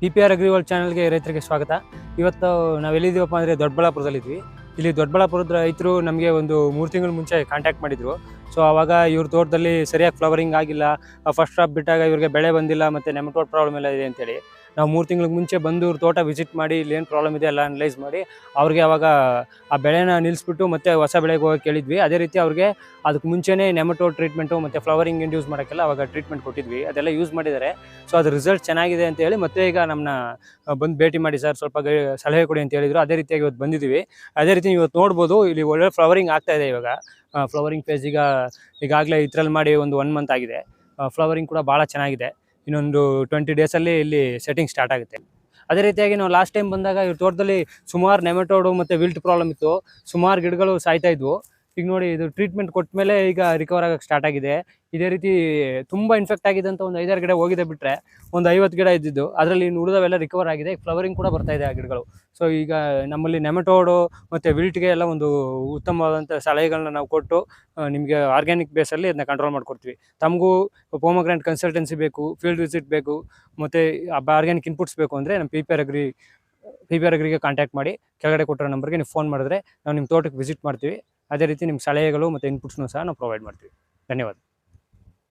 PPR ಅಗ್ರಿವರ್ಲ್ಡ್ ಚಾನಲ್ಗೆ ರೈತರಿಗೆ ಸ್ವಾಗತ. ಇವತ್ತು ನಾವೆಲ್ಲಿದ್ದೀವಪ್ಪ ಅಂದರೆ ದೊಡ್ಡಬಳ್ಳಾಪುರದಲ್ಲಿದ್ವಿ. ಇಲ್ಲಿ ದೊಡ್ಡಬಳ್ಳಾಪುರದ ರೈತರು ನಮಗೆ ಒಂದು 3 ತಿಂಗಳ ಮುಂಚೆ ಕಾಂಟ್ಯಾಕ್ಟ್ ಮಾಡಿದ್ರು. ಸೊ ಆವಾಗ ಇವ್ರ ತೋಟದಲ್ಲಿ ಸರಿಯಾಗಿ ಫ್ಲವರಿಂಗ್ ಆಗಿಲ್ಲ, ಫಸ್ಟ್ ಕ್ರಾಪ್ ಬಿಟ್ಟಾಗ ಇವ್ರಿಗೆ ಬೆಳೆ ಬಂದಿಲ್ಲ, ಮತ್ತು ನೆಮಟೋಡ್ ಪ್ರಾಬ್ಲಮ್ ಎಲ್ಲ ಇದೆ ಅಂತೇಳಿ ನಾವು 3 ತಿಂಗಳ ಮುಂಚೆ ಬಂದು ಇವ್ರ ತೋಟ ವಿಸಿಟ್ ಮಾಡಿ ಇಲ್ಲಿ ಏನು ಪ್ರಾಬ್ಲಮ್ ಇದೆ ಎಲ್ಲ ಅನಲೈಸ್ ಮಾಡಿ ಅವ್ರಿಗೆ ಅವಾಗ ಆ ಬೆಳೆನ ನಿಲ್ಲಿಸ್ಬಿಟ್ಟು ಮತ್ತೆ ಹೊಸ ಬೆಳೆಗೆ ಹೋಗಕ್ಕೆ ಕೇಳಿದ್ವಿ. ಅದೇ ರೀತಿ ಅವ್ರಿಗೆ ಅದಕ್ಕೆ ಮುಂಚೆನೇ ನೆಮಟೋಡ್ ಟ್ರೀಟ್ಮೆಂಟು ಮತ್ತು ಫ್ಲವರಿಂಗ್ ಇಂಡ್ಯೂಸ್ ಮಾಡೋಕ್ಕೆಲ್ಲ ಅವಾಗ ಟ್ರೀಟ್ಮೆಂಟ್ ಕೊಟ್ಟಿದ್ವಿ. ಅದೆಲ್ಲ ಯೂಸ್ ಮಾಡಿದ್ದಾರೆ. ಸೊ ಅದು ರಿಸಲ್ಟ್ ಚೆನ್ನಾಗಿದೆ ಅಂತ ಹೇಳಿ ಮತ್ತೆ ಈಗ ನಮ್ಮನ್ನ ಬಂದು ಭೇಟಿ ಮಾಡಿ ಸರ್ ಸ್ವಲ್ಪ ಸಲಹೆ ಕೊಡಿ ಅಂತ ಹೇಳಿದ್ರು. ಅದೇ ರೀತಿಯಾಗಿ ಇವತ್ತು ಬಂದಿದ್ದೀವಿ. ಅದೇ ರೀತಿ ಇವತ್ತು ನೋಡ್ಬೋದು ಇಲ್ಲಿ ಒಳ್ಳೆ ಫ್ಲವರಿಂಗ್ ಆಗ್ತಾ ಇದೆ. ಇವಾಗ ಫ್ಲವರಿಂಗ್ ಫೇಸ್ ಈಗಾಗಲೇ ಇದ್ರಲ್ಲಿ ಮಾಡಿ ಒಂದು 1 ಮಂತ್ ಆಗಿದೆ. ಫ್ಲವರಿಂಗ್ ಕೂಡ ಭಾಳ ಚೆನ್ನಾಗಿದೆ. ಇನ್ನೊಂದು 20 ಡೇಸಲ್ಲಿ ಇಲ್ಲಿ ಸೆಟ್ಟಿಂಗ್ ಸ್ಟಾರ್ಟ್ ಆಗುತ್ತೆ. ಅದೇ ರೀತಿಯಾಗಿ ನಾವು ಲಾಸ್ಟ್ ಟೈಮ್ ಬಂದಾಗ ಇವ್ರ ತೋಟದಲ್ಲಿ ಸುಮಾರು ನೆಮಟೋಡು ಮತ್ತು ವಿಲ್ಟ್ ಪ್ರಾಬ್ಲಮ್ ಇತ್ತು. ಸುಮಾರು ಗಿಡಗಳು ಸಾಯ್ತಾ ಇದ್ವು. ಈಗ ನೋಡಿ ಇದು ಟ್ರೀಟ್ಮೆಂಟ್ ಕೊಟ್ಟ ಮೇಲೆ ಈಗ ರಿಕವರ್ ಆಗಕ್ಕೆ ಸ್ಟಾರ್ಟ್ ಆಗಿದೆ. ಇದೇ ರೀತಿ ತುಂಬ ಇನ್ಫೆಕ್ಟ್ ಆಗಿದೆ ಅಂತ ಒಂದು 5-6 ಗಿಡ ಹೋಗಿದೆ ಬಿಟ್ಟರೆ ಒಂದು 50 ಗಿಡ ಇದ್ದಿದ್ದು ಅದರಲ್ಲಿ ಇನ್ನು ಉಳಿದವೆಲ್ಲ ರಿಕವರ್ ಆಗಿದೆ. ಫ್ಲವರಿಂಗ್ ಕೂಡ ಬರ್ತಾ ಇದೆ ಆ ಗಿಡಗಳು. ಸೊ ಈಗ ನಮ್ಮಲ್ಲಿ ನೆಮಟೋಡು ಮತ್ತು ವಿಲ್ಟ್ಗೆ ಎಲ್ಲ ಒಂದು ಉತ್ತಮವಾದಂಥ ಸಲಹೆಗಳನ್ನ ನಾವು ಕೊಟ್ಟು ನಿಮಗೆ ಆರ್ಗ್ಯಾನಿಕ್ ಬೇಸಲ್ಲಿ ಅದನ್ನ ಕಂಟ್ರೋಲ್ ಮಾಡ್ಕೊಡ್ತೀವಿ. ತಮಗೂ ಪೋಮೋಗ್ರಾನೆಟ್ ಕನ್ಸಲ್ಟೆನ್ಸಿ ಬೇಕು, ಫೀಲ್ಡ್ ವಿಸಿಟ್ ಬೇಕು, ಮತ್ತು ಆರ್ಗ್ಯಾನಿಕ್ ಇನ್ಪುಟ್ಸ್ ಬೇಕು ಅಂದರೆ ನಮ್ಮ PPR ಅಗ್ರಿಗೆ ಕಾಂಟ್ಯಾಕ್ಟ್ ಮಾಡಿ. ಕೆಳಗಡೆ ಕೊಟ್ಟಿರೋ ನಂಬರ್ಗೆ ನೀವು ಫೋನ್ ಮಾಡಿದ್ರೆ ನಾವು ನಿಮ್ಮ ತೋಟಕ್ಕೆ ವಿಸಿಟ್ ಮಾಡ್ತೀವಿ. ಅದೇ ರೀತಿ ನಿಮ್ಮ ಸಲಹೆಗಳು ಮತ್ತು ಇನ್ಪುಟ್ಸ್ನೂ ಸಹ ನಾವು ಪ್ರೊವೈಡ್ ಮಾಡ್ತೀವಿ. ಧನ್ಯವಾದ.